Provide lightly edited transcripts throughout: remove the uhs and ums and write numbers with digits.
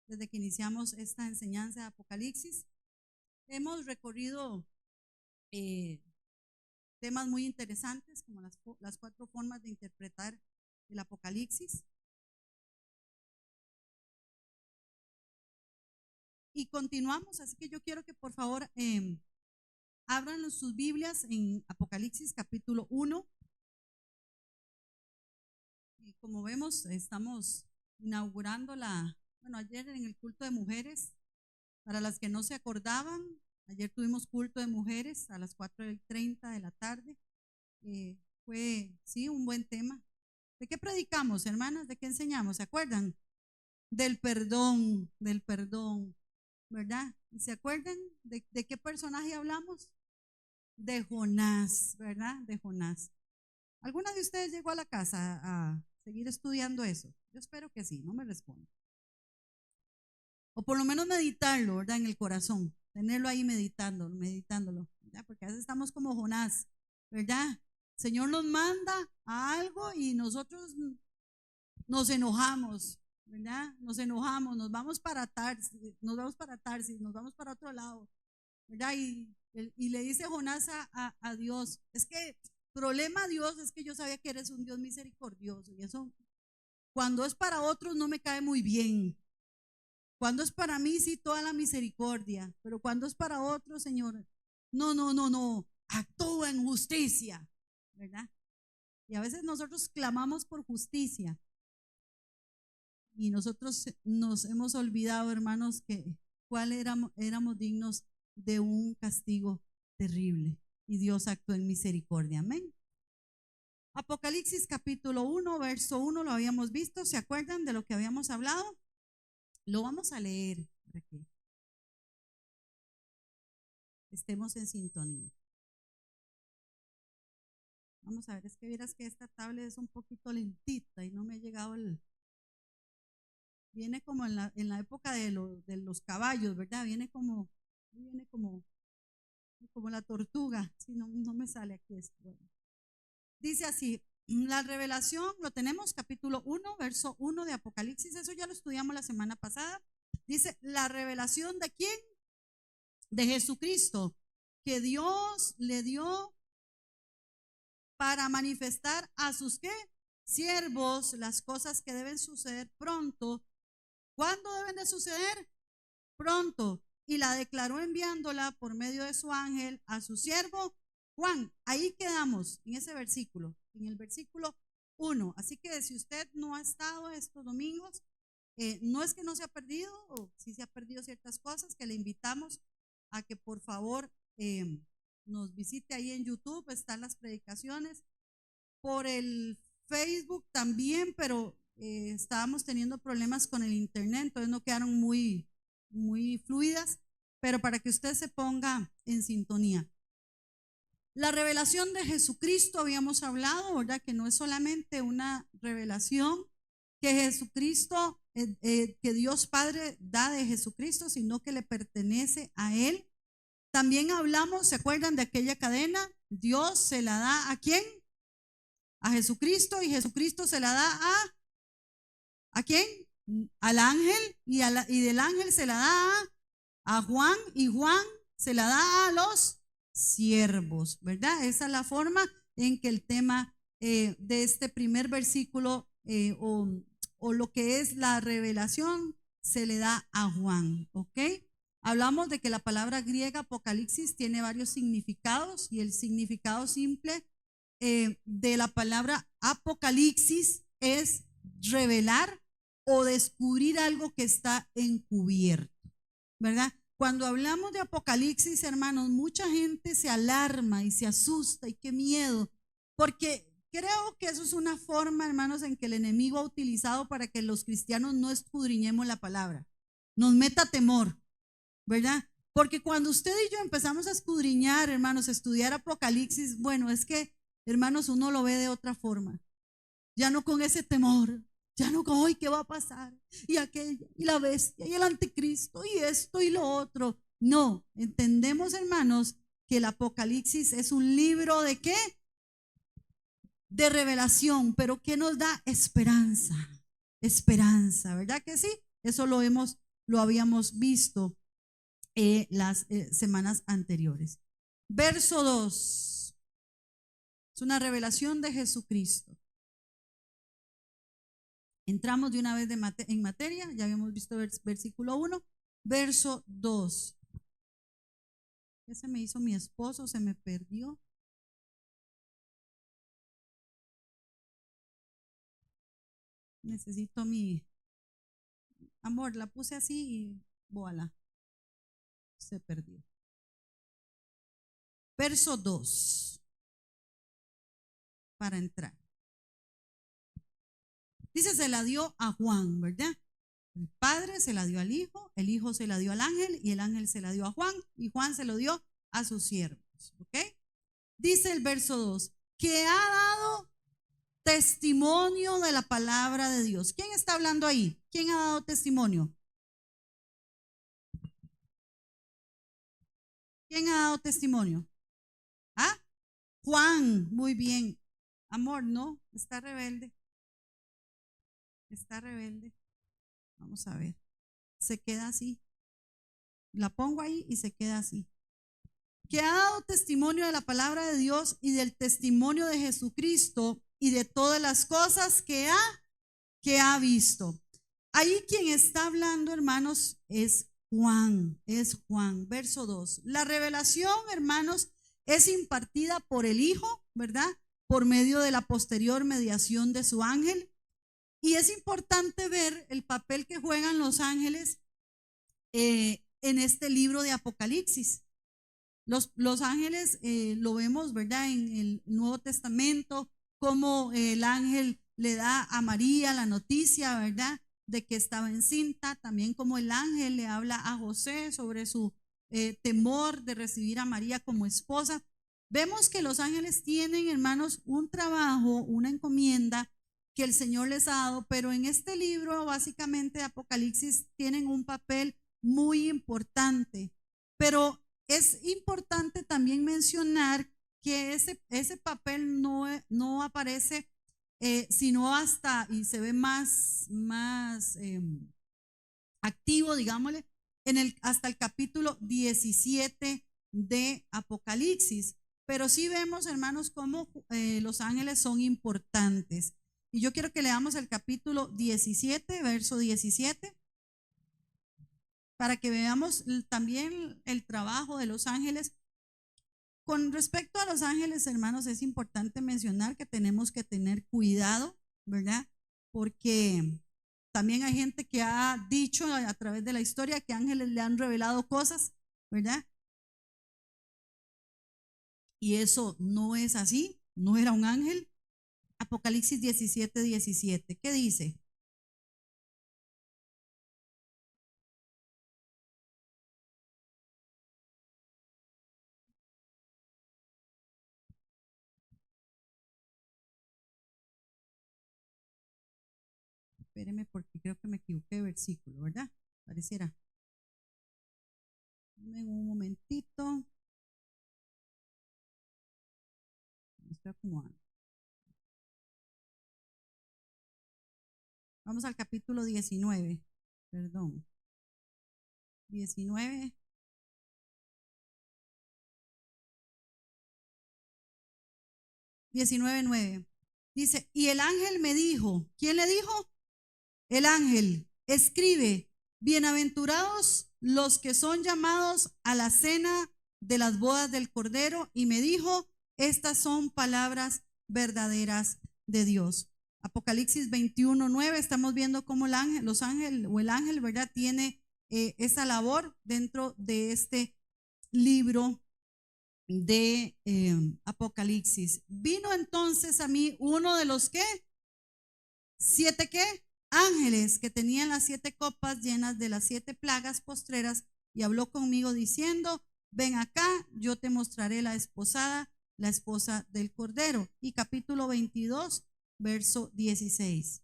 desde que iniciamos esta enseñanza de Apocalipsis. Hemos recorrido temas muy interesantes como las 4 formas de interpretar el Apocalipsis. Y continuamos, así que yo quiero que por favor abran sus Biblias en Apocalipsis capítulo 1. Y como vemos, estamos inaugurando ayer en el culto de mujeres, para las que no se acordaban, ayer tuvimos culto de mujeres a las 4:30 de la tarde. Fue, sí, un buen tema. ¿De qué predicamos, hermanas? ¿De qué enseñamos? ¿Se acuerdan? Del perdón, ¿verdad? ¿Y se acuerdan de qué personaje hablamos? De Jonás, ¿verdad? De Jonás. ¿Alguna de ustedes llegó a la casa a seguir estudiando eso? Yo espero que sí, no me responde. O por lo menos meditarlo, ¿verdad? En el corazón, tenerlo ahí meditándolo, ¿verdad? Porque a veces estamos como Jonás, ¿verdad? El Señor nos manda a algo y nosotros nos enojamos, ¿verdad? Nos enojamos, nos vamos para Tarsis, nos vamos para otro lado, ¿verdad? Y le dice Jonás a Dios, es que problema Dios es que yo sabía que eres un Dios misericordioso y eso cuando es para otros no me cae muy bien. Cuando es para mí sí toda la misericordia, pero cuando es para otros, Señor, no, actúa en justicia, ¿verdad? Y a veces nosotros clamamos por justicia y nosotros nos hemos olvidado, hermanos, que éramos dignos de un castigo terrible y Dios actuó en misericordia. Amén. Apocalipsis capítulo 1, verso 1, lo habíamos visto. ¿Se acuerdan de lo que habíamos hablado? Lo vamos a leer para que estemos en sintonía. Vamos a ver, es que vieras que esta tablet es un poquito lentita y no me ha llegado viene como en la época de los caballos, ¿verdad? Viene como la tortuga. Si no me sale aquí esto. Bueno. Dice así, la revelación, lo tenemos, capítulo 1, verso 1 de Apocalipsis, eso ya lo estudiamos la semana pasada. Dice, la revelación ¿de quién? De Jesucristo, que Dios le dio para manifestar a sus ¿qué? Siervos las cosas que deben suceder pronto. ¿Cuándo deben de suceder? Pronto. Y la declaró enviándola por medio de su ángel a su siervo Juan. Ahí quedamos en ese versículo, en el versículo 1. Así que si usted no ha estado estos domingos, no es que no se ha perdido, o si se ha perdido ciertas cosas, que le invitamos a que por favor nos visite ahí en YouTube, están las predicaciones, por el Facebook también, pero estábamos teniendo problemas con el internet, entonces no quedaron muy fluidas, pero para que usted se ponga en sintonía. La revelación de Jesucristo habíamos hablado, ¿verdad? Que no es solamente una revelación que Jesucristo, que Dios Padre da de Jesucristo, sino que le pertenece a Él. También hablamos, ¿se acuerdan de aquella cadena? Dios se la da ¿a quién? A Jesucristo, y Jesucristo se la da ¿a quién? Al ángel, y del ángel se la da a Juan, y Juan se la da a los siervos, ¿verdad? Esa es la forma en que el tema de este primer versículo o lo que es la revelación se le da a Juan, ¿ok? Hablamos de que la palabra griega Apocalipsis tiene varios significados, y el significado simple de la palabra Apocalipsis es revelar o descubrir algo que está encubierto, ¿verdad? Cuando hablamos de Apocalipsis, hermanos, mucha gente se alarma y se asusta y qué miedo, porque creo que eso es una forma, hermanos, en que el enemigo ha utilizado para que los cristianos no escudriñemos la palabra, nos meta temor, ¿verdad? Porque cuando usted y yo empezamos a escudriñar, hermanos, a estudiar Apocalipsis, bueno, es que, hermanos, uno lo ve de otra forma, ya no con ese temor, ya no con, ¿qué va a pasar? Y aquella, y la bestia, y el anticristo, y esto y lo otro. No, entendemos, hermanos, que el Apocalipsis es un libro ¿de qué? De revelación, pero que nos da esperanza, ¿verdad que sí? Eso lo hemos lo habíamos visto las semanas anteriores. Verso 2. Es una revelación de Jesucristo. Entramos de una vez en materia, ya habíamos visto versículo 1, verso 2. ¿Qué se me hizo mi esposo? Se me perdió. Necesito mi amor, la puse así y voilà, se perdió. Verso 2, para entrar. Dice, se la dio a Juan, ¿verdad? El Padre se la dio al Hijo, el Hijo se la dio al ángel y el ángel se la dio a Juan y Juan se lo dio a sus siervos, ¿ok? Dice el verso 2, que ha dado testimonio de la palabra de Dios. ¿Quién está hablando ahí? ¿Quién ha dado testimonio? ¿Quién ha dado testimonio? ¿Ah? Juan, muy bien. Amor, no, está rebelde. Está rebelde. Vamos a ver. Se queda así. La pongo ahí y se queda así. Que ha dado testimonio de la palabra de Dios y del testimonio de Jesucristo y de todas las cosas que ha visto. Ahí quien está hablando, hermanos, es Juan. Verso 2. La revelación, hermanos, es impartida por el Hijo, ¿verdad? Por medio de la posterior mediación de su ángel. Y es importante ver el papel que juegan los ángeles en este libro de Apocalipsis. Los ángeles lo vemos, ¿verdad? En el Nuevo Testamento, como el ángel le da a María la noticia, ¿verdad? De que estaba encinta, también como el ángel le habla a José sobre su temor de recibir a María como esposa. Vemos que los ángeles tienen, hermanos, un trabajo, una encomienda que el Señor les ha dado, pero en este libro, básicamente de Apocalipsis, tienen un papel muy importante. Pero es importante también mencionar que ese papel no aparece sino hasta, y se ve más activo, digámosle, hasta el capítulo 17 de Apocalipsis. Pero sí vemos, hermanos, cómo los ángeles son importantes. Y yo quiero que leamos el capítulo 17, verso 17. Para que veamos también el trabajo de los ángeles. Con respecto a los ángeles, hermanos, es importante mencionar que tenemos que tener cuidado, ¿verdad? Porque también hay gente que ha dicho a través de la historia que ángeles le han revelado cosas, ¿verdad? Y eso no es así, no era un ángel. Apocalipsis 17, 17, ¿qué dice? Espéreme porque creo que me equivoqué de versículo, ¿verdad? Pareciera. Dame un momentito. Me estoy acomodando. Vamos al capítulo 19, perdón. 19. Dice, y el ángel me dijo, ¿quién le dijo? El ángel, escribe, bienaventurados los que son llamados a la cena de las bodas del Cordero, y me dijo, estas son palabras verdaderas de Dios. Apocalipsis 21:9, estamos viendo cómo el ángel, ¿verdad? Tiene esa labor dentro de este libro de Apocalipsis. Vino entonces a mí uno de los ¿qué? 7 ¿qué? Ángeles que tenían las 7 copas llenas de las 7 plagas postreras y habló conmigo diciendo, ven acá, yo te mostraré la esposa del Cordero. Y capítulo 22, verso 16.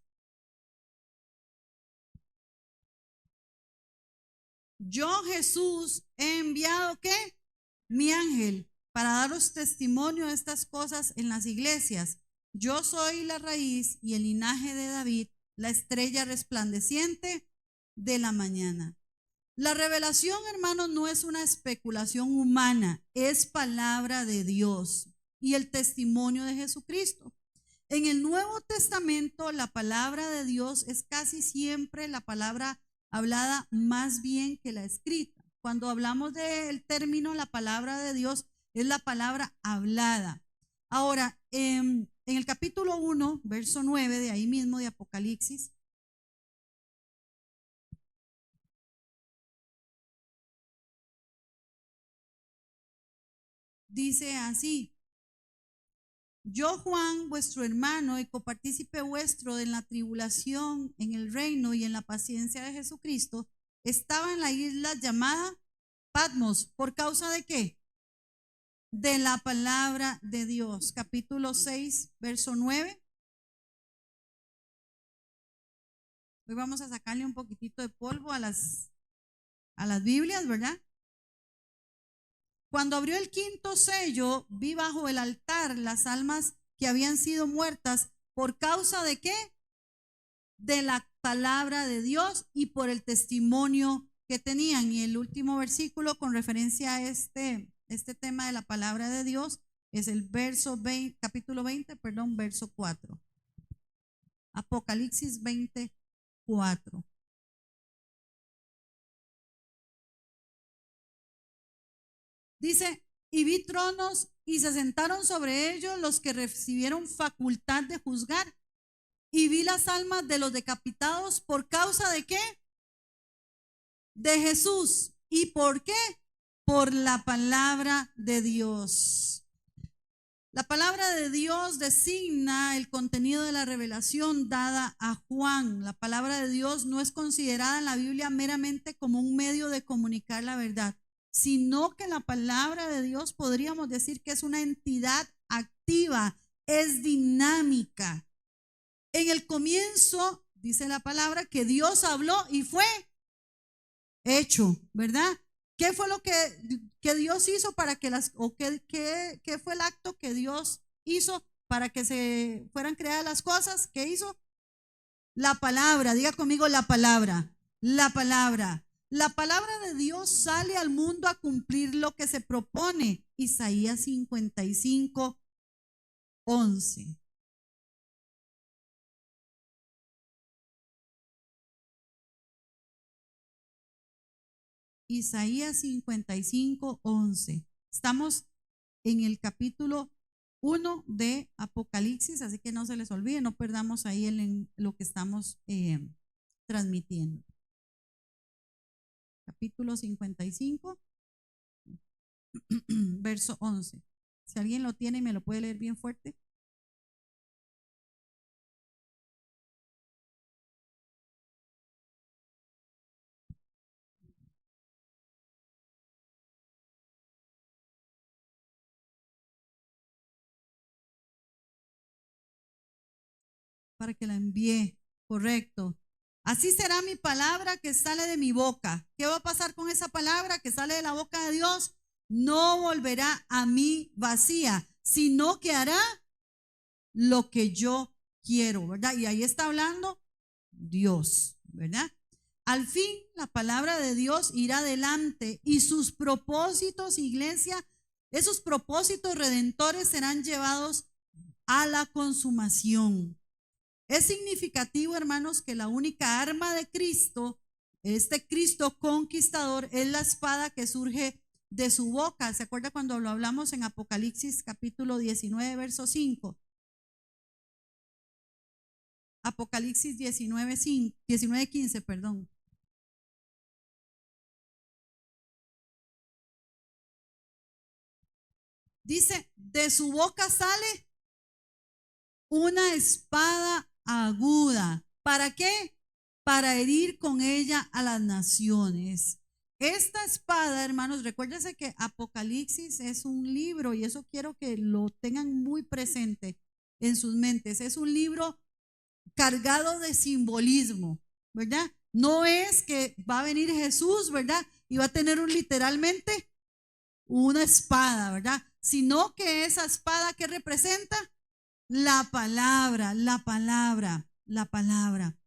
Yo, Jesús, he enviado ¿qué? Mi ángel para daros testimonio de estas cosas en las iglesias. Yo soy la raíz y el linaje de David, la estrella resplandeciente de la mañana. La revelación, hermanos, no es una especulación humana, es palabra de Dios y el testimonio de Jesucristo. En el Nuevo Testamento, la palabra de Dios es casi siempre la palabra hablada más bien que la escrita. Cuando hablamos del término la palabra de Dios, es la palabra hablada. Ahora, en el capítulo 1, verso 9, de ahí mismo de Apocalipsis, dice así: yo, Juan, vuestro hermano y copartícipe vuestro en la tribulación, en el reino y en la paciencia de Jesucristo, estaba en la isla llamada Patmos. ¿Por causa de qué? De la palabra de Dios. Capítulo 6, verso 9. Hoy vamos a sacarle un poquitito de polvo a las Biblias, ¿verdad? Cuando abrió el quinto sello, vi bajo el altar las almas que habían sido muertas. ¿Por causa de qué? De la palabra de Dios y por el testimonio que tenían. Y el último versículo con referencia a este tema de la palabra de Dios es el verso 20, capítulo 20, perdón, verso 4. Apocalipsis 24. Dice: y vi tronos y se sentaron sobre ellos los que recibieron facultad de juzgar. Y vi las almas de los decapitados. ¿Por causa de qué? De Jesús. ¿Y por qué? Por la palabra de Dios. La palabra de Dios designa el contenido de la revelación dada a Juan. La palabra de Dios no es considerada en la Biblia meramente como un medio de comunicar la verdad, sino que la palabra de Dios podríamos decir que es una entidad activa, es dinámica. En el comienzo, dice la palabra, que Dios habló y fue hecho, ¿verdad? ¿Qué fue lo que Dios hizo para que qué fue el acto que Dios hizo para que se fueran creadas las cosas? ¿Qué hizo? La palabra, diga conmigo la palabra, la palabra. La palabra de Dios sale al mundo a cumplir lo que se propone. Isaías 55, 11. Isaías 55, 11. Estamos en el capítulo 1 de Apocalipsis, así que no se les olvide, no perdamos ahí en lo que estamos transmitiendo. Capítulo 55, verso 11. Si alguien lo tiene y me lo puede leer bien fuerte. Para que la envíe, correcto. Así será mi palabra que sale de mi boca. ¿Qué va a pasar con esa palabra que sale de la boca de Dios? No volverá a mí vacía, sino que hará lo que yo quiero, ¿verdad? Y ahí está hablando Dios, ¿verdad? Al fin la palabra de Dios irá adelante y sus propósitos, iglesia, esos propósitos redentores serán llevados a la consumación. Es significativo, hermanos, que la única arma de Cristo, este Cristo conquistador, es la espada que surge de su boca. ¿Se acuerda cuando lo hablamos en Apocalipsis capítulo 19, verso 5? Apocalipsis 19, 15, perdón. Dice: de su boca sale una espada aguda. ¿Para qué? Para herir con ella a las naciones. Esta espada, hermanos, recuérdense que Apocalipsis es un libro, y eso quiero que lo tengan muy presente en sus mentes. Es un libro cargado de simbolismo, ¿verdad? No es que va a venir Jesús, ¿verdad? Y va a tener literalmente una espada, ¿verdad? Sino que esa espada que representa la palabra, la palabra, la palabra.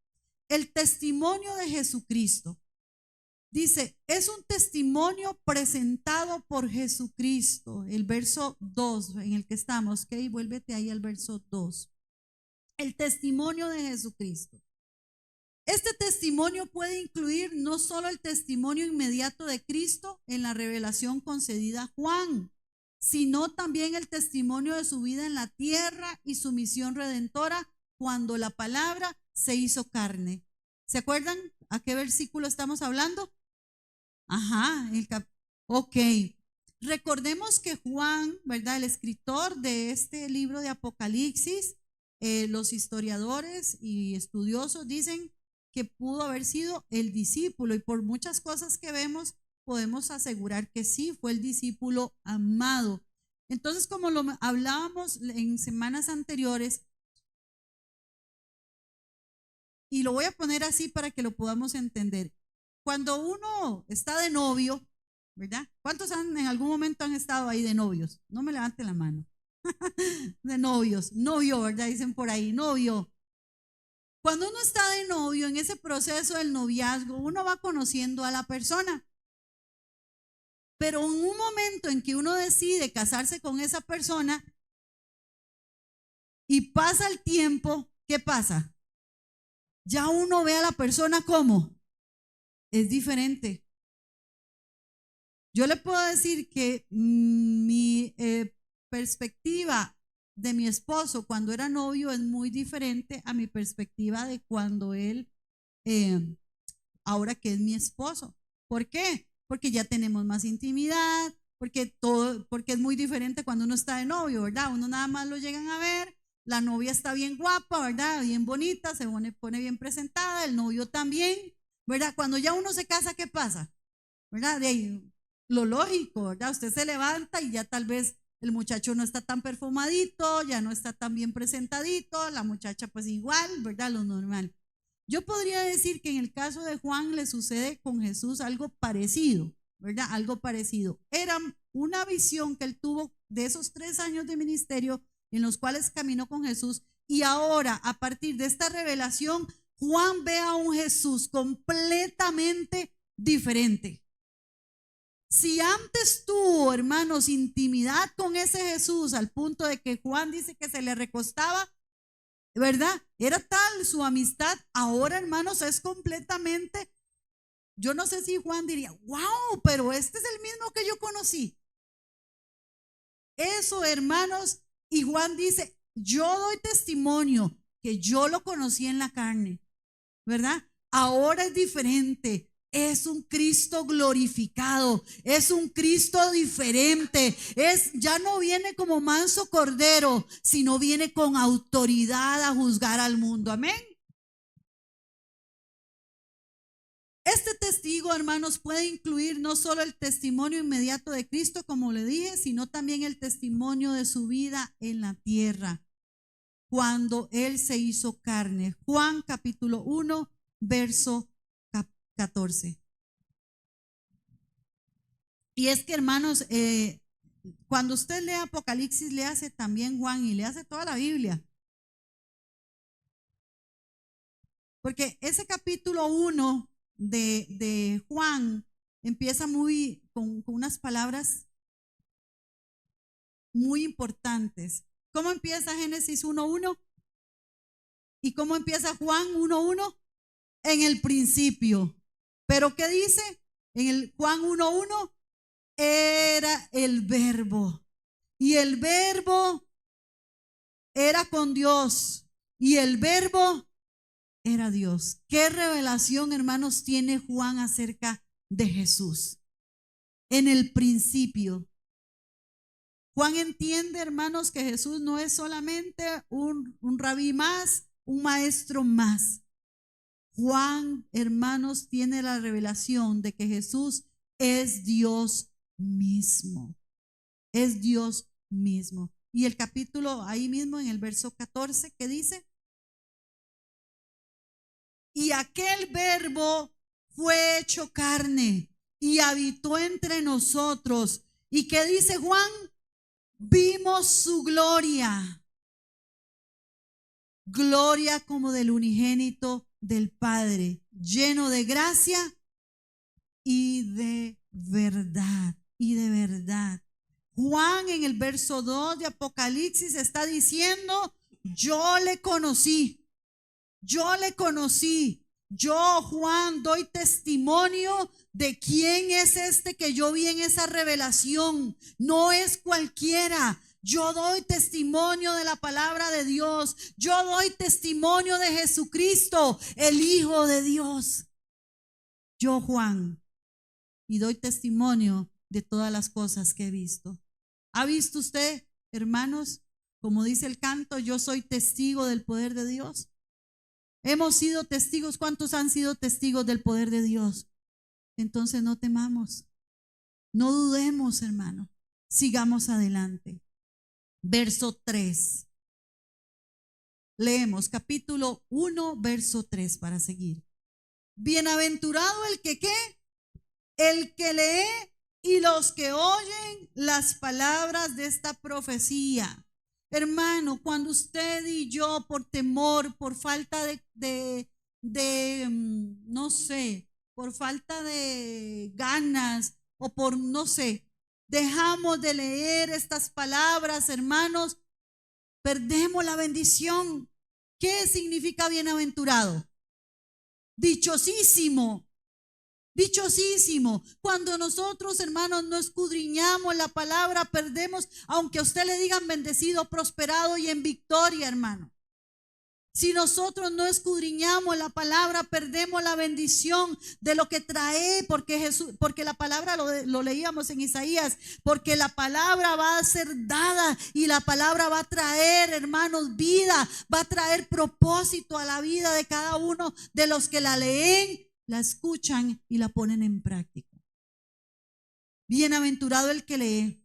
El testimonio de Jesucristo. Dice, es un testimonio presentado por Jesucristo. El verso 2 en el que estamos, ¿ok? Vuélvete ahí al verso 2. El testimonio de Jesucristo. Este testimonio puede incluir no solo el testimonio inmediato de Cristo en la revelación concedida a Juan, sino también el testimonio de su vida en la tierra y su misión redentora cuando la palabra se hizo carne. ¿Se acuerdan a qué versículo estamos hablando? Ajá, ok. Recordemos que Juan, ¿verdad? El escritor de este libro de Apocalipsis, los historiadores y estudiosos dicen que pudo haber sido el discípulo, y por muchas cosas que vemos podemos asegurar que sí, fue el discípulo amado. Entonces, como lo hablábamos en semanas anteriores, y lo voy a poner así para que lo podamos entender. Cuando uno está de novio, ¿verdad? ¿Cuántos en algún momento han estado ahí de novios? No me levanten la mano. De novios, novio, ¿verdad? Dicen por ahí, novio. Cuando uno está de novio, en ese proceso del noviazgo, uno va conociendo a la persona. Pero en un momento en que uno decide casarse con esa persona y pasa el tiempo, ¿qué pasa? Ya uno ve a la persona como es diferente. Yo le puedo decir que mi perspectiva de mi esposo cuando era novio es muy diferente a mi perspectiva de cuando él, ahora que es mi esposo. ¿Por qué? Porque ya tenemos más intimidad, porque es muy diferente cuando uno está de novio, ¿verdad? Uno nada más lo llegan a ver, la novia está bien guapa, ¿verdad? Bien bonita, se pone bien presentada, el novio también, ¿verdad? Cuando ya uno se casa, ¿qué pasa? ¿Verdad? De ahí, lo lógico, ¿verdad? Usted se levanta y ya tal vez el muchacho no está tan perfumadito, ya no está tan bien presentadito, la muchacha pues igual, ¿verdad? Lo normal. Yo podría decir que en el caso de Juan le sucede con Jesús algo parecido, ¿verdad? Algo parecido. Era una visión que él tuvo de esos 3 años de ministerio en los cuales caminó con Jesús, y ahora a partir de esta revelación Juan ve a un Jesús completamente diferente. Si antes tuvo, hermanos, intimidad con ese Jesús al punto de que Juan dice que se le recostaba, ¿verdad? Era tal su amistad. Ahora, hermanos, es completamente, yo no sé si Juan diría, wow, pero este es el mismo que yo conocí. Eso, hermanos, y Juan dice, yo doy testimonio que yo lo conocí en la carne, ¿verdad? Ahora es diferente. Es un Cristo glorificado, es un Cristo diferente, ya no viene como manso cordero, sino viene con autoridad a juzgar al mundo. Amén. Este testigo, hermanos, puede incluir no solo el testimonio inmediato de Cristo, como le dije, sino también el testimonio de su vida en la tierra, cuando Él se hizo carne. Juan capítulo 1, verso 14. Y es que, hermanos, cuando usted lee Apocalipsis, le hace también Juan y le hace toda la Biblia. Porque ese capítulo 1 de Juan empieza con unas palabras muy importantes. ¿Cómo empieza Génesis 1:1? ¿Y cómo empieza Juan 1:1? En el principio. ¿Pero qué dice? En el Juan 1:1 era el verbo. Y el verbo era con Dios. Y el verbo era Dios. ¿Qué revelación, hermanos, tiene Juan acerca de Jesús? En el principio. Juan entiende, hermanos, que Jesús no es solamente un rabí más, un maestro más. Juan, hermanos, tiene la revelación de que Jesús es Dios mismo. Es Dios mismo. Y el capítulo ahí mismo en el verso 14, ¿qué dice? Y aquel verbo fue hecho carne y habitó entre nosotros. ¿Y qué dice Juan? Vimos su gloria. Gloria como del unigénito del Padre, lleno de gracia y de verdad, y de verdad. Juan en el verso 2 de Apocalipsis está diciendo, yo le conocí, yo le conocí. Yo, Juan, doy testimonio de quién es este que yo vi en esa revelación. No es cualquiera. Yo doy testimonio de la palabra de Dios. Yo doy testimonio de Jesucristo, el Hijo de Dios. Yo, Juan, y doy testimonio de todas las cosas que he visto. ¿Ha visto usted, hermanos? Como dice el canto, yo soy testigo del poder de Dios. Hemos sido testigos. ¿Cuántos han sido testigos del poder de Dios? Entonces no temamos, no dudemos, hermano. Sigamos adelante. Verso 3. Leemos capítulo 1, verso 3 para seguir. Bienaventurado el que ¿qué? El que lee y los que oyen las palabras de esta profecía. Hermano, cuando usted y yo por temor, por falta no sé, por falta de ganas o por no sé, dejamos de leer estas palabras, hermanos, perdemos la bendición. ¿Qué significa bienaventurado? Dichosísimo. Dichosísimo. Cuando nosotros, hermanos, no escudriñamos la palabra, perdemos, aunque a usted le digan bendecido, prosperado y en victoria, hermano. Si nosotros no escudriñamos la palabra, perdemos la bendición de lo que trae, porque la palabra lo leíamos en Isaías, porque la palabra va a ser dada y la palabra va a traer, hermanos, vida, va a traer propósito a la vida de cada uno de los que la leen, la escuchan y la ponen en práctica. Bienaventurado el que lee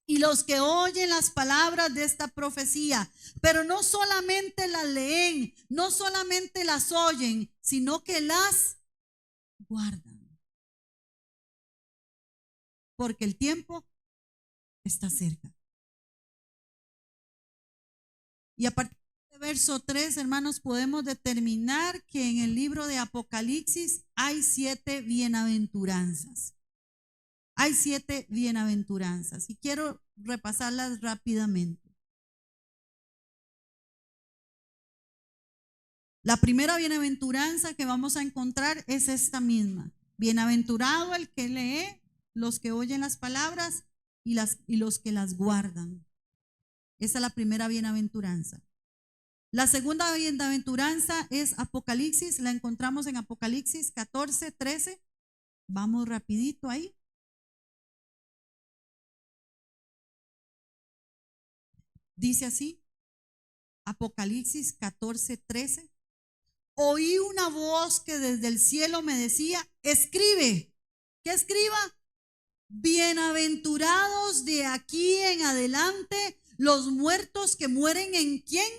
y los que oyen las palabras de esta profecía, pero no solamente las leen, no solamente las oyen, sino que las guardan. Porque el tiempo está cerca. Y a partir de verso 3, hermanos, podemos determinar que en el libro de Apocalipsis hay 7 bienaventuranzas. Hay 7 bienaventuranzas y quiero repasarlas rápidamente. La primera bienaventuranza que vamos a encontrar es esta misma. Bienaventurado el que lee, los que oyen las palabras y los que las guardan. Esa es la primera bienaventuranza. La segunda bienaventuranza es Apocalipsis, la encontramos en Apocalipsis 14, 13. Vamos rapidito ahí. Dice así, Apocalipsis 14, 13. Oí una voz que desde el cielo me decía, escribe. ¿Qué escriba? Bienaventurados de aquí en adelante los muertos que mueren ¿en quién?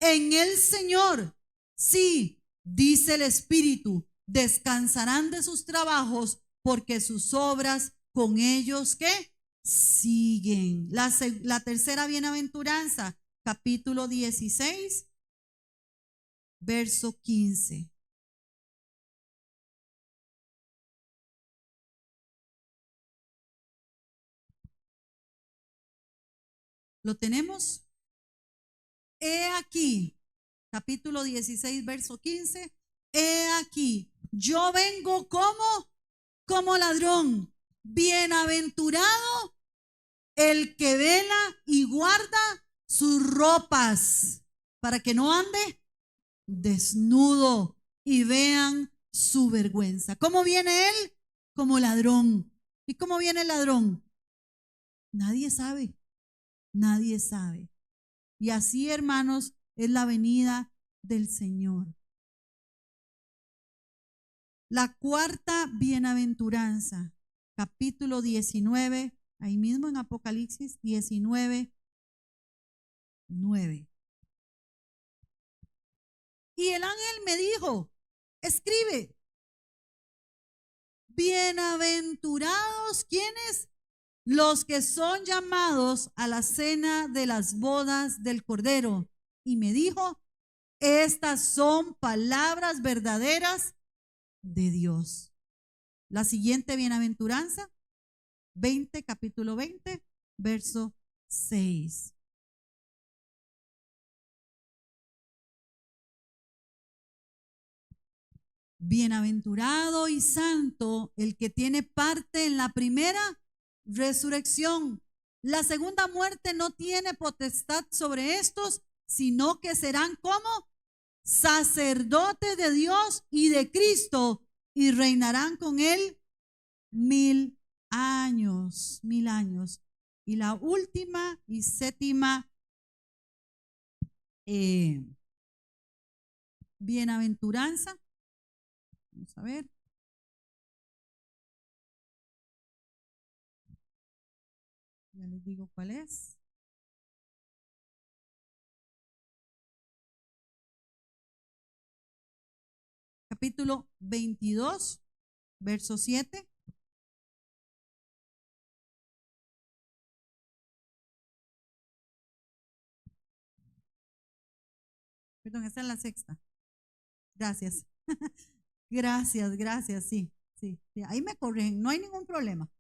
En el Señor. Sí, dice el Espíritu, descansarán de sus trabajos porque sus obras con ellos ¿qué? Siguen. La tercera bienaventuranza, capítulo 16, verso 15. ¿Lo tenemos? He aquí, capítulo 16, verso 15. He aquí, yo vengo como ladrón. Bienaventurado el que vela y guarda sus ropas para que no ande desnudo y vean su vergüenza. ¿Cómo viene él? Como ladrón. ¿Y cómo viene el ladrón? Nadie sabe. Nadie sabe. Y así, hermanos, es la venida del Señor. La cuarta bienaventuranza, capítulo 19, ahí mismo en Apocalipsis 19, 9. Y el ángel me dijo, escribe, bienaventurados, ¿quiénes? Los que son llamados a la cena de las bodas del Cordero. Y me dijo, estas son palabras verdaderas de Dios. La siguiente bienaventuranza, capítulo 20, verso 6. Bienaventurado y santo el que tiene parte en la primera resurrección. La segunda muerte no tiene potestad sobre estos, sino que serán como sacerdotes de Dios y de Cristo y reinarán con él 1000 años, 1000 años. Y la última y séptima bienaventuranza. Vamos a ver. Ya les digo cuál es. Capítulo 22, verso 7. Perdón, esta es la sexta. Gracias. Gracias, sí, sí. Ahí me corrigen, no hay ningún problema.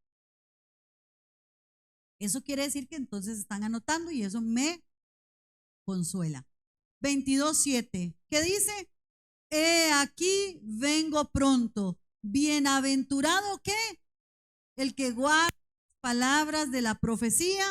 Eso quiere decir que entonces están anotando y eso me consuela. 22:7. ¿Qué dice? He aquí vengo pronto. Bienaventurado, ¿qué? El que guarda las palabras de la profecía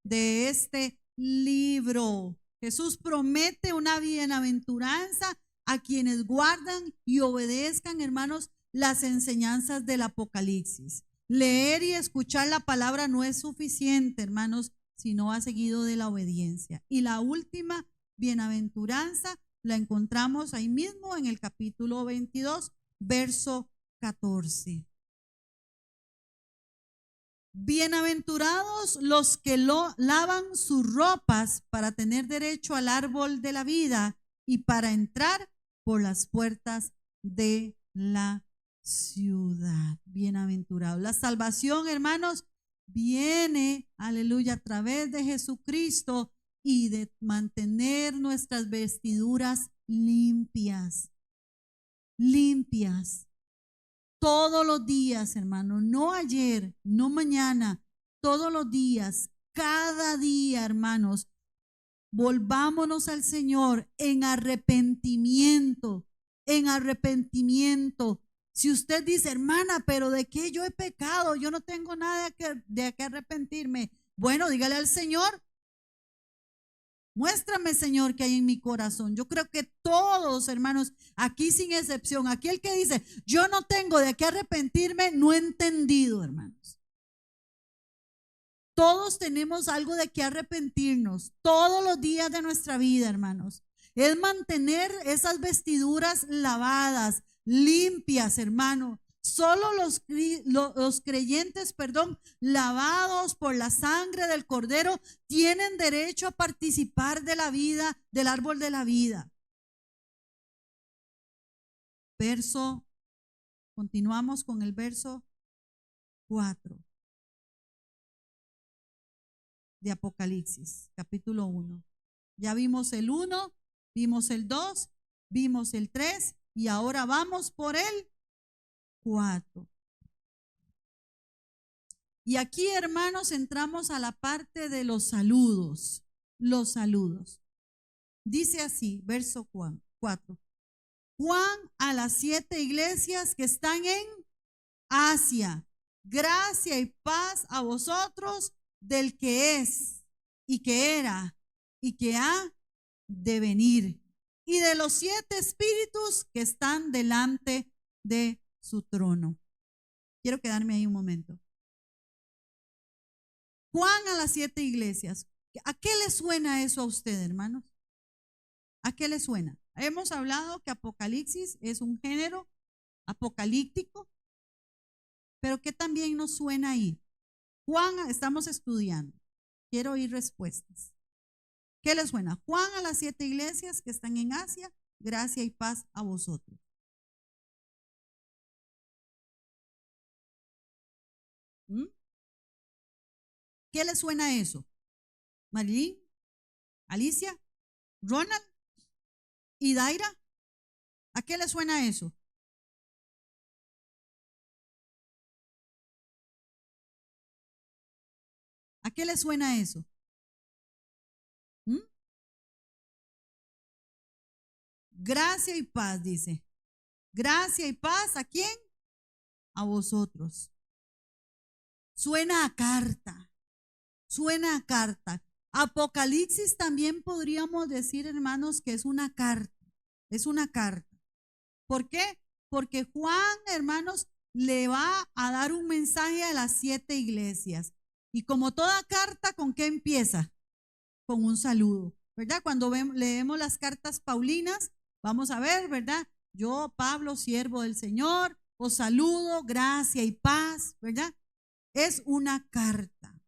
de este libro. Jesús promete una bienaventuranza a quienes guardan y obedezcan, hermanos, las enseñanzas del Apocalipsis. Leer y escuchar la palabra no es suficiente, hermanos, si no va seguido de la obediencia. Y la última bienaventuranza la encontramos ahí mismo en el capítulo 22, verso 14. Bienaventurados los que lavan sus ropas para tener derecho al árbol de la vida y para entrar por las puertas de la ciudad. Bienaventurados. La salvación, hermanos, viene, aleluya, a través de Jesucristo y de mantener nuestras vestiduras limpias. Limpias. Todos los días, hermano, no ayer, no mañana, todos los días, cada día, hermanos, volvámonos al Señor en arrepentimiento, en arrepentimiento. Si usted dice, hermana, pero ¿de qué yo he pecado? Yo no tengo nada de que arrepentirme. Bueno, dígale al Señor, muéstrame, Señor, qué hay en mi corazón. Yo creo que todos, hermanos, aquí sin excepción, aquí el que dice, yo no tengo de qué arrepentirme, no he entendido, hermanos. Todos tenemos algo de qué arrepentirnos todos los días de nuestra vida, hermanos. Es mantener esas vestiduras lavadas, limpias, hermano. Solo los creyentes, lavados por la sangre del Cordero, tienen derecho a participar de la vida, del árbol de la vida. Continuamos con el verso 4 de Apocalipsis, capítulo 1. Ya vimos el 1, vimos el 2, vimos el 3 y ahora vamos por el 4. Y aquí, hermanos, entramos a la parte de los saludos. Los saludos. Dice así, verso 4. Juan a las 7 iglesias que están en Asia. Gracia y paz a vosotros del que es y que era y que ha de venir, y de los 7 espíritus que están delante de su trono. Quiero quedarme ahí un momento. Juan a las 7 iglesias. ¿A qué le suena eso a usted, hermanos? ¿A qué le suena? Hemos hablado que Apocalipsis es un género apocalíptico, pero ¿qué también nos suena ahí? Juan, estamos estudiando. Quiero oír respuestas. ¿Qué les suena? Juan a las 7 iglesias que están en Asia, gracia y paz a vosotros. ¿Qué les suena eso? Marilyn, Alicia, Ronald y Daira. ¿A qué les suena eso? qué le suena eso? ¿Mm? Gracia y paz, dice. Gracia y paz, ¿a quién? A vosotros. Suena a carta, suena a carta. Apocalipsis también podríamos decir, hermanos, que es una carta, es una carta. ¿Por qué? Porque Juan, hermanos, le va a dar un mensaje a las 7 iglesias. Y como toda carta, ¿con qué empieza? Con un saludo, ¿verdad? Cuando leemos las cartas paulinas, vamos a ver, ¿verdad? Yo, Pablo, siervo del Señor, os saludo, gracia y paz, ¿verdad? Es una carta.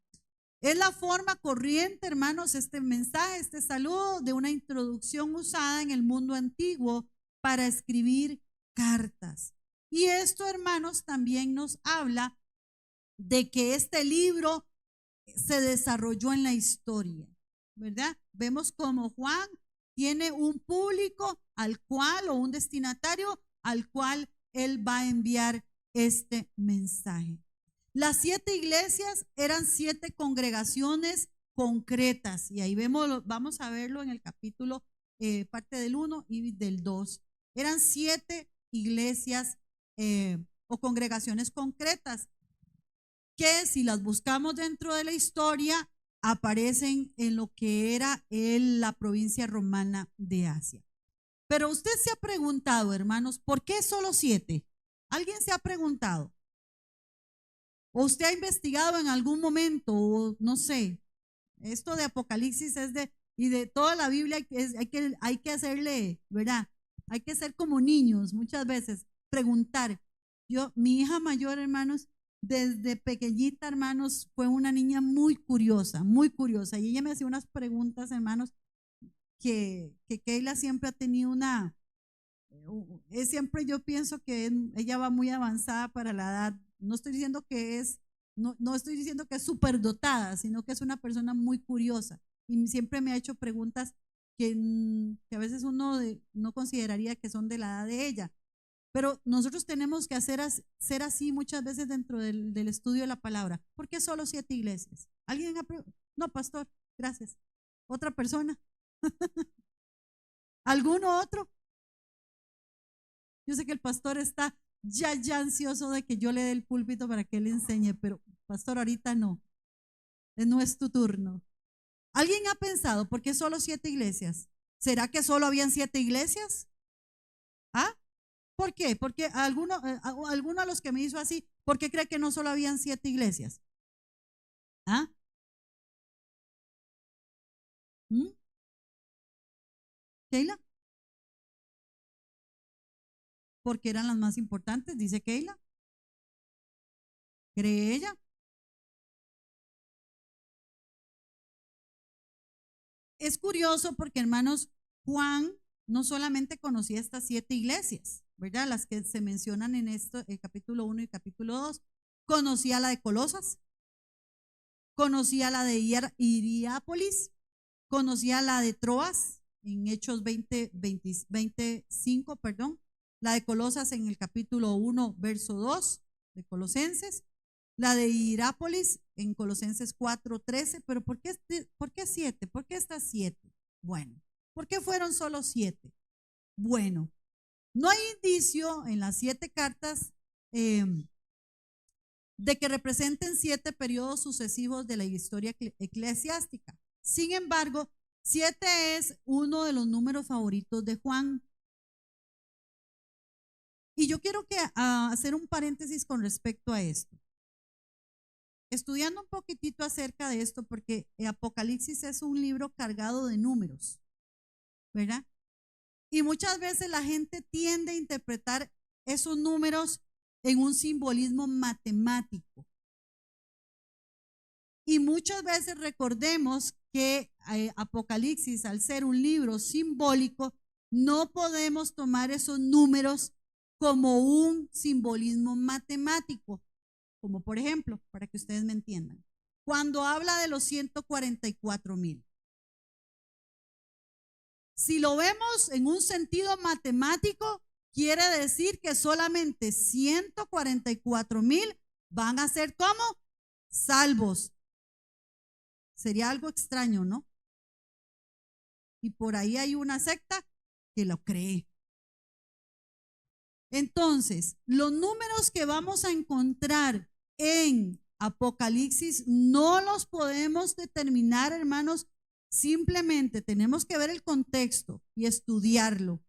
Es la forma corriente, hermanos, este mensaje, este saludo de una introducción usada en el mundo antiguo para escribir cartas. Y esto, hermanos, también nos habla de que este libro se desarrolló en la historia, ¿verdad? Vemos como Juan tiene un público al cual, o un destinatario al cual él va a enviar este mensaje. Las 7 iglesias eran 7 congregaciones concretas, y ahí vamos a verlo en el capítulo, parte del 1 y del 2. Eran 7 iglesias o congregaciones concretas que, si las buscamos dentro de la historia, aparecen en lo que era la provincia romana de Asia. Pero usted se ha preguntado, hermanos, ¿por qué solo 7? ¿Alguien se ha preguntado? ¿O usted ha investigado en algún momento? O no sé, esto de Apocalipsis es y de toda la Biblia hay que hacerle, ¿verdad? Hay que ser como niños muchas veces, preguntar. Mi hija mayor, hermanos, desde pequeñita, hermanos, fue una niña muy curiosa, y ella me hacía unas preguntas, hermanos, que Keila siempre ha tenido siempre yo pienso que ella va muy avanzada para la edad. No estoy diciendo que no estoy diciendo que es superdotada, sino que es una persona muy curiosa y siempre me ha hecho preguntas que a veces uno no consideraría que son de la edad de ella. Pero nosotros tenemos que ser así muchas veces dentro del estudio de la palabra. ¿Por qué solo 7 iglesias? ¿Alguien No, pastor, gracias. ¿Otra persona? ¿Alguno otro? Yo sé que el pastor está ya ansioso de que yo le dé el púlpito para que él enseñe, pero pastor, ahorita no. No es tu turno. ¿Alguien ha pensado por qué solo 7 iglesias? ¿Será que solo habían 7 iglesias? ¿Ah? ¿Por qué? Porque alguno de los que me hizo así, ¿por qué cree que no solo habían 7 iglesias? ¿Ah? ¿Mm? ¿Keila? Porque eran las más importantes, dice Keila. ¿Cree ella? Es curioso porque, hermanos, Juan no solamente conocía estas 7 iglesias, ¿verdad? Las que se mencionan en el capítulo 1 y capítulo 2. Conocía la de Colosas, conocía la de Hierápolis, conocía la de Troas en Hechos 25, perdón, la de Colosas en el capítulo 1, verso 2 de Colosenses, la de Hierápolis en Colosenses 4:13. Pero ¿por qué 7? ¿Por qué estas 7? Bueno, ¿por qué fueron solo 7? Bueno, no hay indicio en las 7 cartas de que representen 7 periodos sucesivos de la historia eclesiástica. Sin embargo, 7 es uno de los números favoritos de Juan. Y yo quiero hacer un paréntesis con respecto a esto. Estudiando un poquitito acerca de esto, porque Apocalipsis es un libro cargado de números, ¿verdad? Y muchas veces la gente tiende a interpretar esos números en un simbolismo matemático. Y muchas veces recordemos que Apocalipsis, al ser un libro simbólico, no podemos tomar esos números como un simbolismo matemático. Como por ejemplo, para que ustedes me entiendan, cuando habla de los 144,000. Si lo vemos en un sentido matemático, quiere decir que solamente 144,000 van a ser como salvos. Sería algo extraño, ¿no? Y por ahí hay una secta que lo cree. Entonces, los números que vamos a encontrar en Apocalipsis no los podemos determinar, hermanos. Simplemente tenemos que ver el contexto y estudiarlo,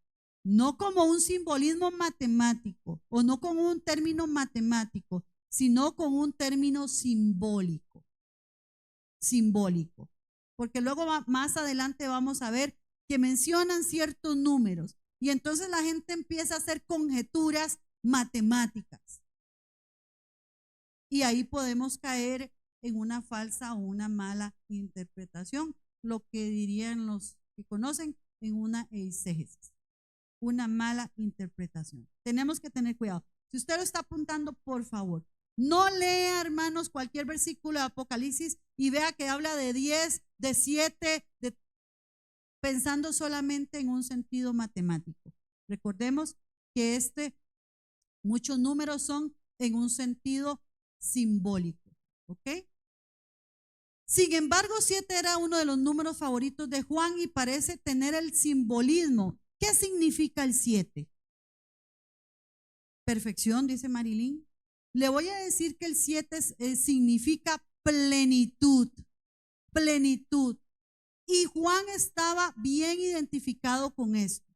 no como un simbolismo matemático o no como un término matemático, sino con un término simbólico. Simbólico. Porque luego más adelante vamos a ver que mencionan ciertos números y entonces la gente empieza a hacer conjeturas matemáticas. Y ahí podemos caer en una falsa o una mala interpretación, lo que dirían los que conocen en una eisegesis, una mala interpretación. Tenemos que tener cuidado. Si usted lo está apuntando, por favor, no lea, hermanos, cualquier versículo de Apocalipsis y vea que habla de 10, de 7, pensando solamente en un sentido matemático. Recordemos que muchos números son en un sentido simbólico, ¿ok? Sin embargo, 7 era uno de los números favoritos de Juan y parece tener el simbolismo. ¿Qué significa el 7? Perfección, dice Marilyn. Le voy a decir que el 7 significa plenitud, plenitud. Y Juan estaba bien identificado con esto.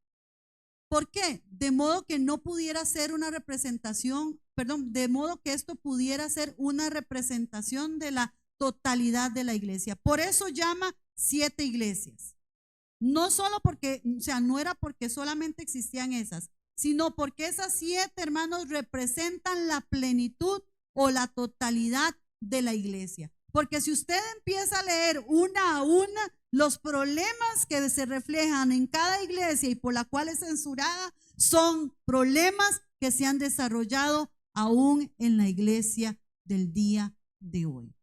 ¿Por qué? De modo que no pudiera ser una representación, perdón, de modo que esto pudiera ser una representación de la totalidad de la iglesia. Por eso llama 7 iglesias. No solo porque, o sea, no era porque solamente existían esas, sino porque esas 7, hermanos, representan la plenitud o la totalidad de la iglesia. Porque si usted empieza a leer una a una, los problemas que se reflejan en cada iglesia y por la cual es censurada son problemas que se han desarrollado aún en la iglesia del día de hoy.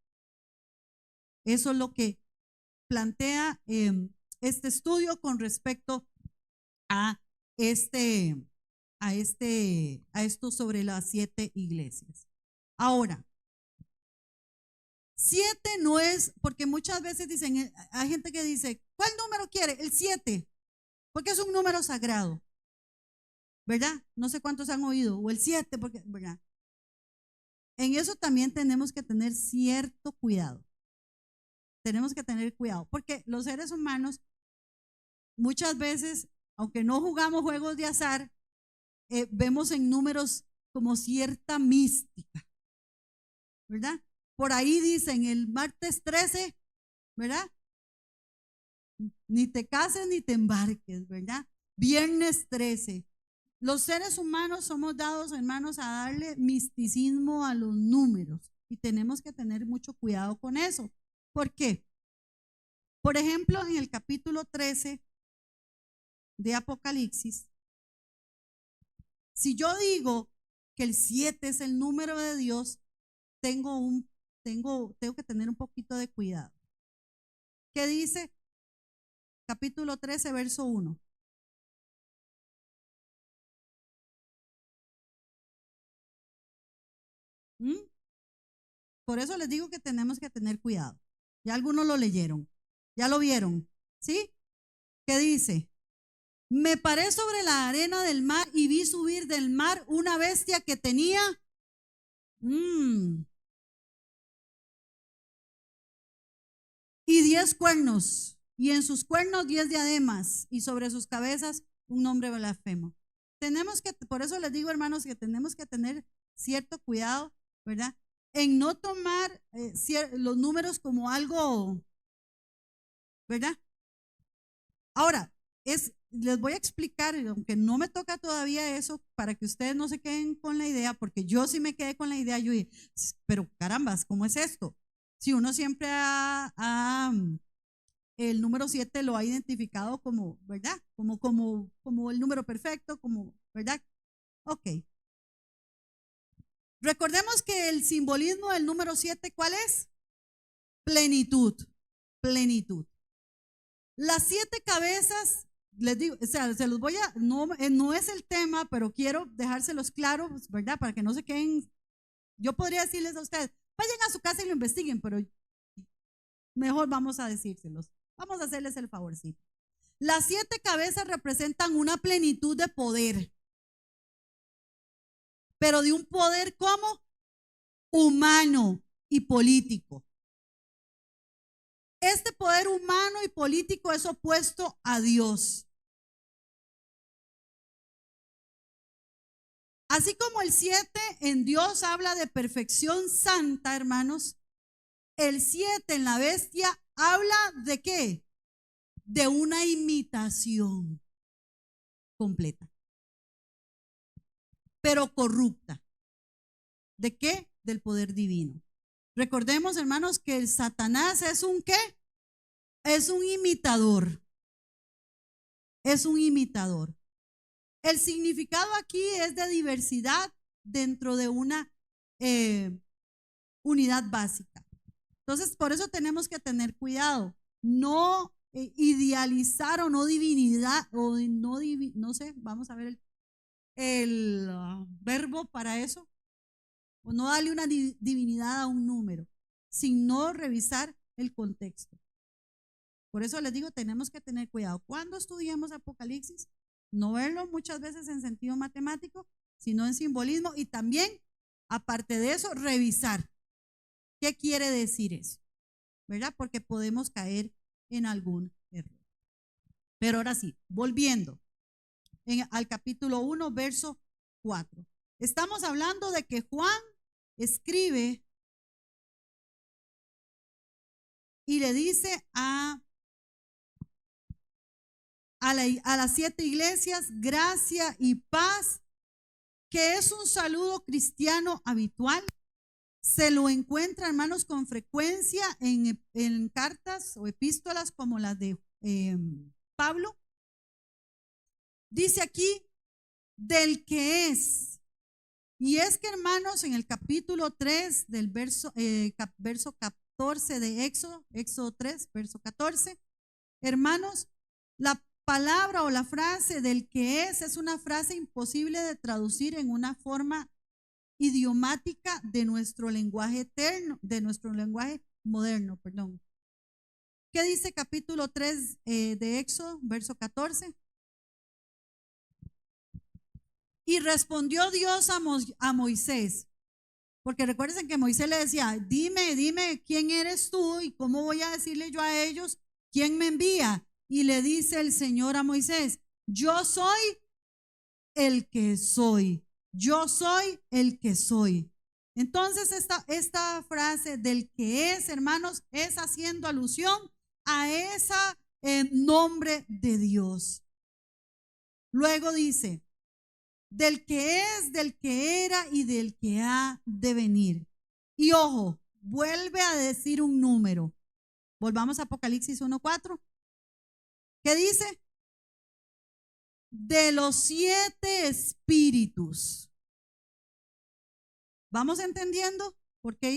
Eso es lo que plantea este estudio con respecto a esto sobre las 7 iglesias. Ahora, 7 no es, porque muchas veces dicen, hay gente que dice, ¿cuál número quiere? El 7, porque es un número sagrado, ¿verdad? No sé cuántos han oído, o el 7, porque, ¿verdad? En eso también tenemos que tener cierto cuidado. Tenemos que tener cuidado, porque los seres humanos muchas veces, aunque no jugamos juegos de azar, vemos en números como cierta mística, ¿verdad? Por ahí dicen el martes 13, ¿verdad? Ni te cases ni te embarques, ¿verdad? Viernes 13. Los seres humanos somos dados, hermanos, a darle misticismo a los números y tenemos que tener mucho cuidado con eso. ¿Por qué? Por ejemplo, en el capítulo 13 de Apocalipsis, si yo digo que el 7 es el número de Dios, tengo que tener un poquito de cuidado. ¿Qué dice? Capítulo 13, verso 1. Por eso les digo que tenemos que tener cuidado. Ya algunos lo leyeron, ya lo vieron, ¿sí? ¿Qué dice? Me paré sobre la arena del mar y vi subir del mar una bestia que tenía y 10 cuernos, y en sus cuernos 10 diademas, y sobre sus cabezas un nombre blasfemo. Por eso les digo, hermanos, que tenemos que tener cierto cuidado, ¿verdad? En no tomar los números como algo, ¿verdad? Ahora, les voy a explicar, aunque no me toca todavía eso, para que ustedes no se queden con la idea, porque yo sí me quedé con la idea, yo dije, pero carambas, ¿cómo es esto? Si uno siempre el número 7 lo ha identificado como, ¿verdad? Como el número perfecto, como, ¿verdad? Ok. Recordemos que el simbolismo del número 7, ¿cuál es? Plenitud, plenitud. Las 7 cabezas, les digo, o sea, se los voy a, no es el tema, pero quiero dejárselos claros, ¿verdad? Para que no se queden, yo podría decirles a ustedes, vayan a su casa y lo investiguen, pero Mejor vamos a decírselos. Vamos a hacerles el favorcito. Las 7 cabezas representan una plenitud de poder, pero de un poder como humano y político. Este poder humano y político es opuesto a Dios. Así como el 7 en Dios habla de perfección santa, hermanos, el 7 en la bestia habla de ¿qué? De una imitación completa, pero corrupta. ¿De qué? Del poder divino. Recordemos, hermanos, que el Satanás es un ¿qué? Es un imitador. Es un imitador. El significado aquí es de diversidad dentro de una unidad básica. Entonces, por eso tenemos que tener cuidado. No idealizar o no divinidad, o no sé, vamos a ver el verbo para eso. O no darle una divinidad a un número, sino revisar el contexto. Por eso les digo, tenemos que tener cuidado. Cuando estudiamos Apocalipsis, no verlo muchas veces en sentido matemático, sino en simbolismo, y también, aparte de eso, revisar qué quiere decir eso, ¿verdad? Porque podemos caer en algún error. Pero ahora sí, volviendo al capítulo 1, verso 4. Estamos hablando de que Juan escribe y le dice a las 7 iglesias, gracia y paz, que es un saludo cristiano habitual. Se lo encuentra, hermanos, con frecuencia en cartas o epístolas como las de Pablo. Dice aquí, del que es. Y es que, hermanos, en el capítulo 3 del verso 14 de Éxodo 3, verso 14, hermanos, la palabra o la frase del que es una frase imposible de traducir en una forma idiomática de nuestro lenguaje eterno, de nuestro lenguaje moderno, perdón. ¿Qué dice capítulo 3 de Éxodo, verso 14? Y respondió Dios a Moisés, porque recuerden que Moisés le decía, dime quién eres tú y cómo voy a decirle yo a ellos quién me envía. Y le dice el Señor a Moisés, yo soy el que soy, yo soy el que soy. Entonces esta frase del que es, hermanos, es haciendo alusión a ese nombre de Dios. Luego dice, del que es, del que era y del que ha de venir. Y ojo, vuelve a decir un número. Volvamos a Apocalipsis 1:4. ¿Qué dice? De los 7 espíritus. ¿Vamos entendiendo? Porque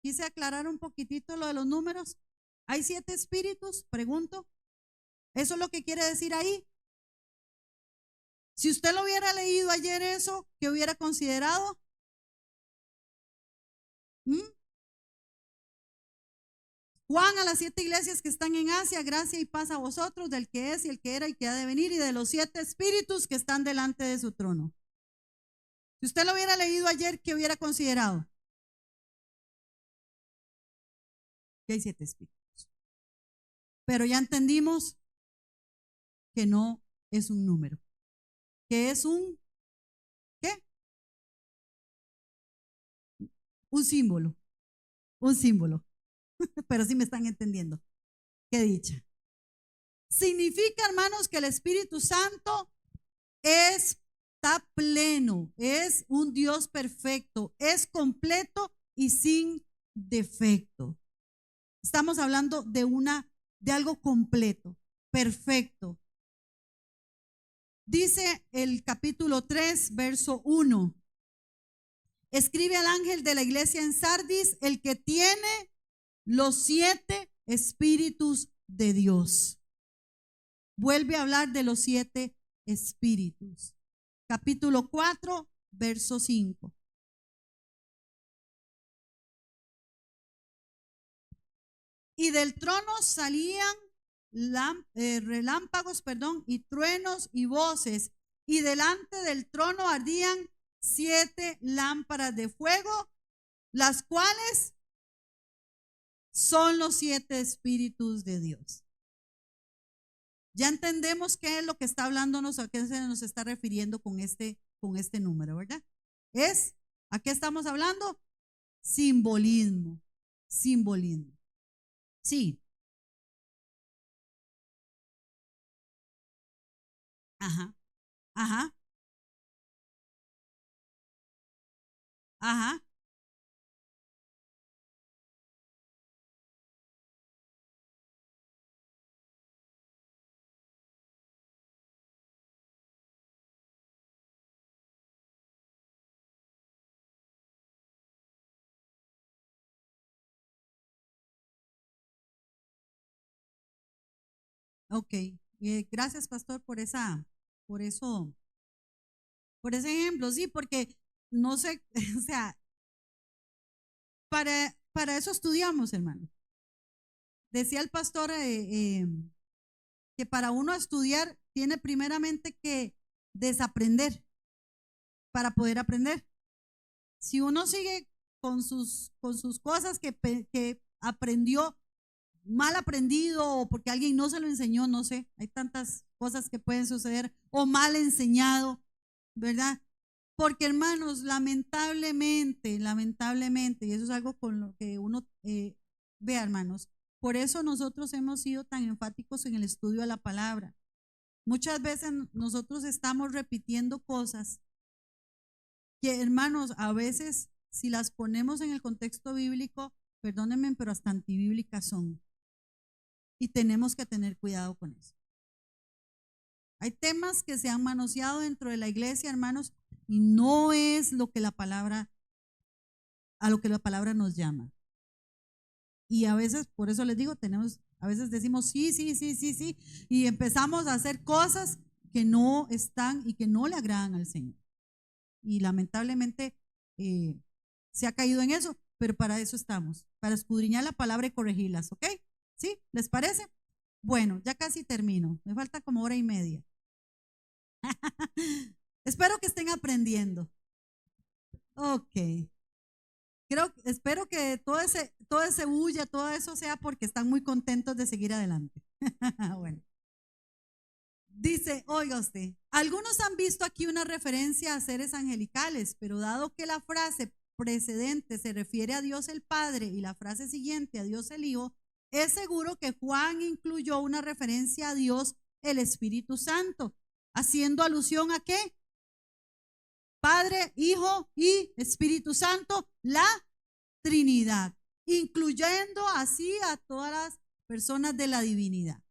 quise aclarar un poquitito lo de los números. ¿Hay 7 espíritus? Pregunto. ¿Eso es lo que quiere decir ahí? Si usted lo hubiera leído ayer eso, ¿qué hubiera considerado? Juan a las 7 iglesias que están en Asia, gracia y paz a vosotros, del que es y el que era y que ha de venir, y de los 7 espíritus que están delante de su trono. Si usted lo hubiera leído ayer, ¿qué hubiera considerado? Que hay 7 espíritus. Pero ya entendimos que no es un número, que es un, ¿qué? Un símbolo, pero sí me están entendiendo. Qué dicha. Significa, hermanos, que el Espíritu Santo está pleno, es un Dios perfecto, es completo y sin defecto. Estamos hablando de algo completo, perfecto. Dice el capítulo 3, verso 1. Escribe al ángel de la iglesia en Sardis, el que tiene los 7 espíritus de Dios. Vuelve a hablar de los 7 espíritus. Capítulo 4, verso 5. Y del trono salían relámpagos, y truenos y voces. Y delante del trono ardían 7 lámparas de fuego, las cuales son los 7 espíritus de Dios. Ya entendemos qué es lo que está hablándonos, a qué se nos está refiriendo con este número, ¿verdad? ¿A qué estamos hablando? Simbolismo. Simbolismo. Sí. Ajá. Ajá. Ajá. Ok. Gracias, pastor, por eso, por ese ejemplo. Sí, porque no sé, o sea, para eso estudiamos, hermano. Decía el pastor que para uno estudiar tiene primeramente que desaprender para poder aprender. Si uno sigue con sus cosas que aprendió mal aprendido o porque alguien no se lo enseñó, no sé, hay tantas cosas que pueden suceder, o mal enseñado, ¿verdad? Porque hermanos, lamentablemente, y eso es algo con lo que uno vea, hermanos, por eso nosotros hemos sido tan enfáticos en el estudio de la palabra. Muchas veces nosotros estamos repitiendo cosas que, hermanos, a veces si las ponemos en el contexto bíblico, perdónenme, pero hasta antibíblicas son. Y tenemos que tener cuidado con eso. Hay temas que se han manoseado dentro de la iglesia, hermanos, y no es lo que a lo que la palabra nos llama. Y a veces, por eso les digo, a veces decimos sí, sí, sí, sí, sí, y empezamos a hacer cosas que no están y que no le agradan al Señor. Y lamentablemente se ha caído en eso, pero para eso estamos, para escudriñar la palabra y corregirlas, ¿ok? ¿Sí? ¿Les parece? Bueno, ya casi termino, me falta como hora y media. Espero que estén aprendiendo. Ok. Espero que todo ese bulla, todo eso sea porque están muy contentos de seguir adelante. Bueno, dice, oiga usted, algunos han visto aquí una referencia a seres angelicales, pero dado que la frase precedente se refiere a Dios el Padre y la frase siguiente a Dios el Hijo, es seguro que Juan incluyó una referencia a Dios el Espíritu Santo, haciendo alusión a ¿qué? Padre, Hijo y Espíritu Santo, la Trinidad, incluyendo así a todas las personas de la divinidad.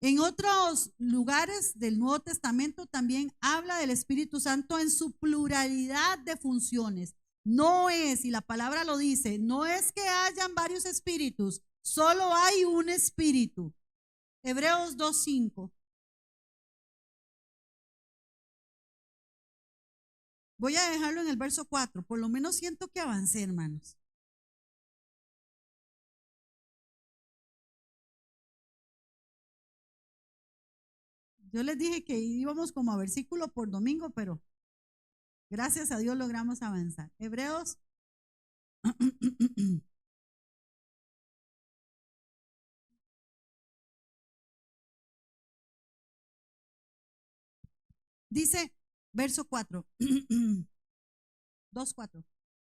En otros lugares del Nuevo Testamento también habla del Espíritu Santo en su pluralidad de funciones. No es, y la palabra lo dice, no es que hayan varios espíritus, solo hay un espíritu. Hebreos 2:5. Voy a dejarlo en el verso 4, por lo menos siento que avancé, hermanos. Yo les dije que íbamos como a versículo por domingo, pero gracias a Dios logramos avanzar. Hebreos. Dice, verso 4, 2:4.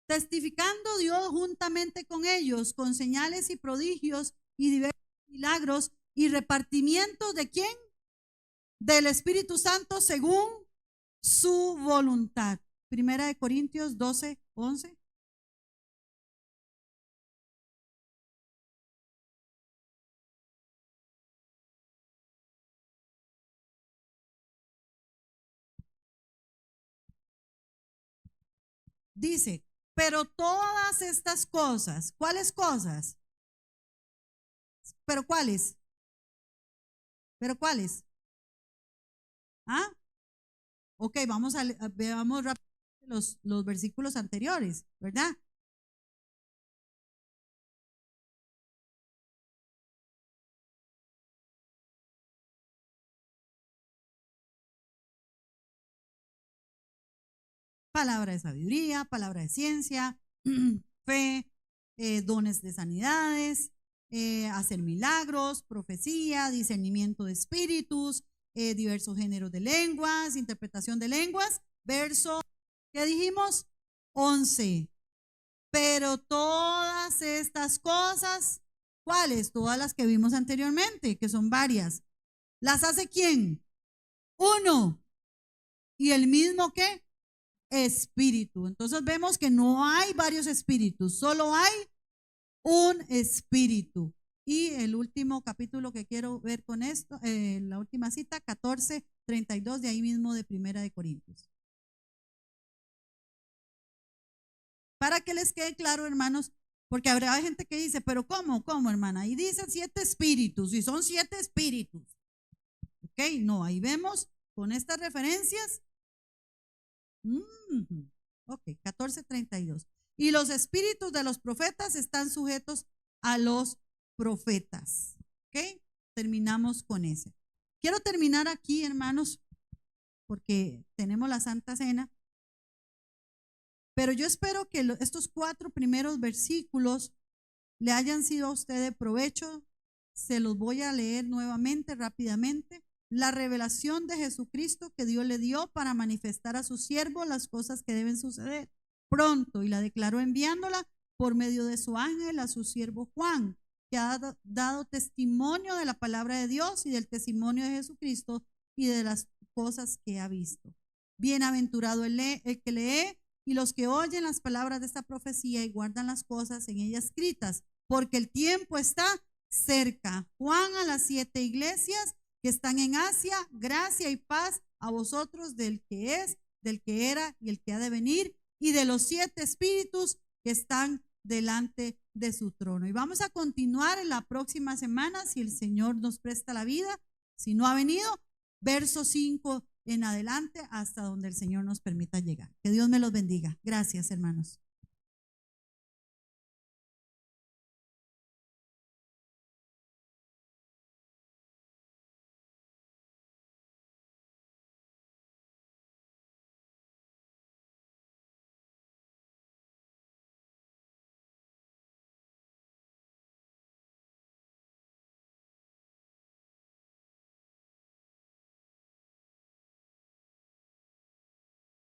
Testificando Dios juntamente con ellos, con señales y prodigios y diversos milagros y repartimiento de quién? Del Espíritu Santo según su voluntad. Primera de Corintios 12:11. Dice, pero todas estas cosas, ¿cuáles cosas? ¿Pero cuáles? ¿Pero cuáles? ¿Ah? Ok, veamos rápido los versículos anteriores, ¿verdad? palabra de sabiduría, palabra de ciencia, fe, dones de sanidades, hacer milagros, profecía, discernimiento de espíritus, diversos géneros de lenguas, interpretación de lenguas. Verso, ¿qué dijimos? 11. Pero todas estas cosas, ¿cuáles? Todas las que vimos anteriormente, que son varias. ¿Las hace quién? Uno. ¿Y el mismo qué? Espíritu. Entonces vemos que no hay varios espíritus, solo hay un espíritu. Y el último capítulo que quiero ver con esto, la última cita, 14:32, de ahí mismo de Primera de Corintios. Para que les quede claro, hermanos, porque habrá gente que dice, pero ¿cómo, hermana? Y dicen 7 espíritus, y son 7 espíritus. Ok, no, ahí vemos con estas referencias. Ok, 14:32. Y los espíritus de los profetas están sujetos a los profetas. Ok, terminamos con ese. Quiero terminar aquí, hermanos, porque tenemos la Santa Cena. Pero yo espero que estos 4 primeros versículos le hayan sido a usted de provecho. Se los voy a leer nuevamente rápidamente. La revelación de Jesucristo que Dios le dio para manifestar a su siervo las cosas que deben suceder pronto, y la declaró enviándola por medio de su ángel a su siervo Juan, que ha dado testimonio de la palabra de Dios y del testimonio de Jesucristo y de las cosas que ha visto. Bienaventurado el que lee y los que oyen las palabras de esta profecía y guardan las cosas en ella escritas, porque el tiempo está cerca. Juan a las 7 iglesias que están en Asia, gracia y paz a vosotros del que es, del que era y el que ha de venir, y de los 7 espíritus que están delante de su trono. Y vamos a continuar en la próxima semana, si el Señor nos presta la vida. Si no ha venido, verso 5 en adelante, hasta donde el Señor nos permita llegar. Que Dios me los bendiga. Gracias, hermanos.